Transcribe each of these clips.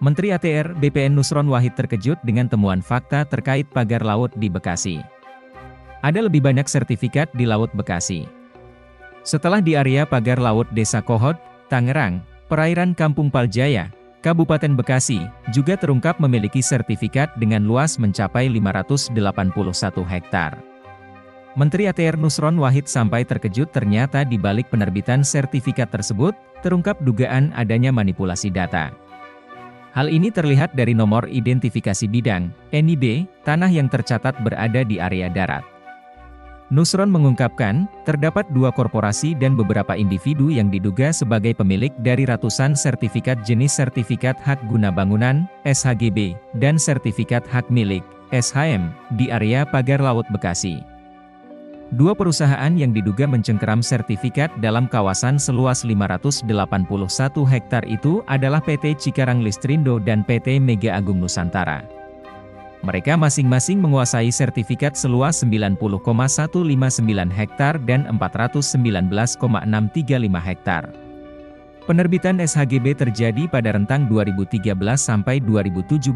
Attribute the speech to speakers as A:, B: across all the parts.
A: Menteri ATR BPN Nusron Wahid terkejut dengan temuan fakta terkait pagar laut di Bekasi. Ada lebih banyak sertifikat di Laut Bekasi. Setelah di area pagar laut Desa Kohot, Tangerang, perairan Kampung Paljaya, Kabupaten Bekasi, juga terungkap memiliki sertifikat dengan luas mencapai 581 hektar. Menteri ATR Nusron Wahid sampai terkejut ternyata di balik penerbitan sertifikat tersebut, terungkap dugaan adanya manipulasi data. Hal ini terlihat dari nomor identifikasi bidang, NIB, tanah yang tercatat berada di area darat. Nusron mengungkapkan, terdapat 2 korporasi dan beberapa individu yang diduga sebagai pemilik dari ratusan sertifikat jenis sertifikat hak guna bangunan, SHGB, dan sertifikat hak milik, SHM, di area pagar laut Bekasi. 2 perusahaan yang diduga mencengkeram sertifikat dalam kawasan seluas 581 hektar itu adalah PT Cikarang Listrindo dan PT Mega Agung Nusantara. Mereka masing-masing menguasai sertifikat seluas 90,159 hektar dan 419,635 hektar. Penerbitan SHGB terjadi pada rentang 2013 sampai 2017,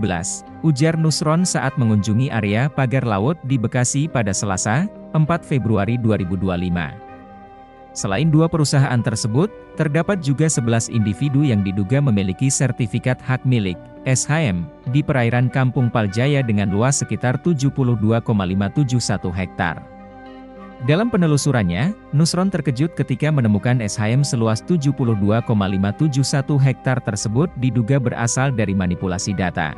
A: ujar Nusron saat mengunjungi area pagar laut di Bekasi pada Selasa, 4 Februari 2025. Selain 2 perusahaan tersebut, terdapat juga 11 individu yang diduga memiliki sertifikat hak milik, SHM, di perairan Kampung Paljaya dengan luas sekitar 72,571 hektar. Dalam penelusurannya, Nusron terkejut ketika menemukan SHM seluas 72,571 hektar tersebut diduga berasal dari manipulasi data.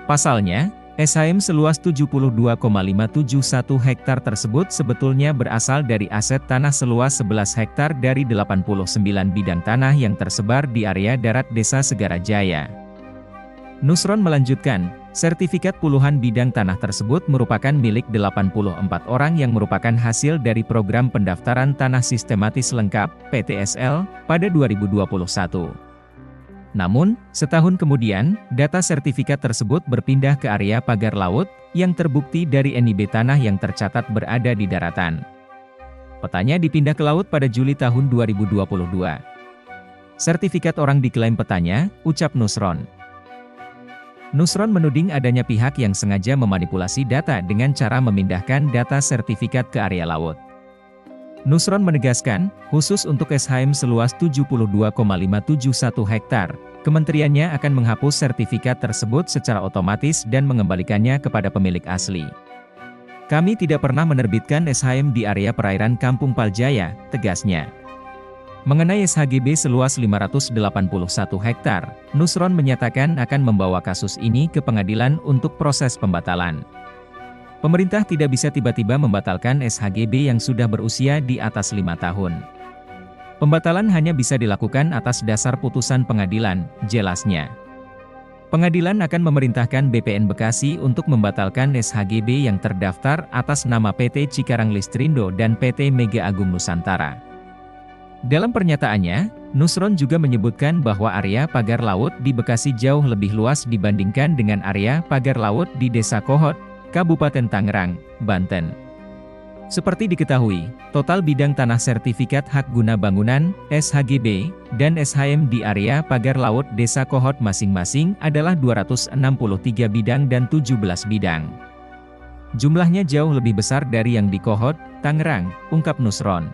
A: Pasalnya, SHM seluas 72,571 hektar tersebut sebetulnya berasal dari aset tanah seluas 11 hektar dari 89 bidang tanah yang tersebar di area darat Desa Segara Jaya. Nusron melanjutkan, sertifikat puluhan bidang tanah tersebut merupakan milik 84 orang yang merupakan hasil dari program pendaftaran tanah sistematis lengkap, PTSL, pada 2021. Namun, setahun kemudian, data sertifikat tersebut berpindah ke area pagar laut, yang terbukti dari NIB tanah yang tercatat berada di daratan. Petanya dipindah ke laut pada Juli tahun 2022. Sertifikat orang diklaim petanya, ucap Nusron. Nusron menuding adanya pihak yang sengaja memanipulasi data dengan cara memindahkan data sertifikat ke area laut. Nusron menegaskan, khusus untuk SHM seluas 72,571 hektar, kementeriannya akan menghapus sertifikat tersebut secara otomatis dan mengembalikannya kepada pemilik asli. Kami tidak pernah menerbitkan SHM di area perairan Kampung Paljaya, tegasnya. Mengenai SHGB seluas 581 hektar, Nusron menyatakan akan membawa kasus ini ke pengadilan untuk proses pembatalan. Pemerintah tidak bisa tiba-tiba membatalkan SHGB yang sudah berusia di atas 5 tahun. Pembatalan hanya bisa dilakukan atas dasar putusan pengadilan, jelasnya. Pengadilan akan memerintahkan BPN Bekasi untuk membatalkan SHGB yang terdaftar atas nama PT Cikarang Listrindo dan PT Mega Agung Nusantara. Dalam pernyataannya, Nusron juga menyebutkan bahwa area pagar laut di Bekasi jauh lebih luas dibandingkan dengan area pagar laut di Desa Kohot, Kabupaten Tangerang, Banten. Seperti diketahui, total bidang tanah sertifikat hak guna bangunan, SHGB, dan SHM di area pagar laut Desa Kohot masing-masing adalah 263 bidang dan 17 bidang. Jumlahnya jauh lebih besar dari yang di Kohot, Tangerang, ungkap Nusron.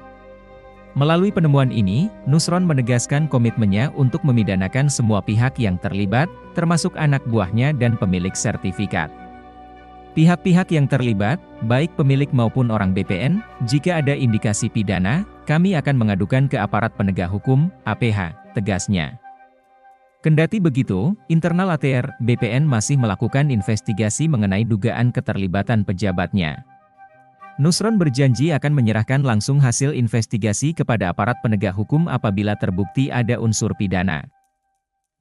A: Melalui penemuan ini, Nusron menegaskan komitmennya untuk memidanakan semua pihak yang terlibat, termasuk anak buahnya dan pemilik sertifikat. Pihak-pihak yang terlibat, baik pemilik maupun orang BPN, jika ada indikasi pidana, kami akan mengadukan ke aparat penegak hukum, APH, tegasnya. Kendati begitu, internal ATR BPN masih melakukan investigasi mengenai dugaan keterlibatan pejabatnya. Nusron berjanji akan menyerahkan langsung hasil investigasi kepada aparat penegak hukum apabila terbukti ada unsur pidana.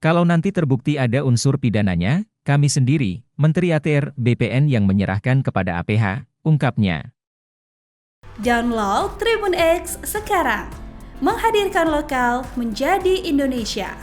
A: Kalau nanti terbukti ada unsur pidananya, kami sendiri, Menteri ATR BPN yang menyerahkan kepada APH, ungkapnya.
B: Download Tribun X sekarang, menghadirkan lokal menjadi Indonesia.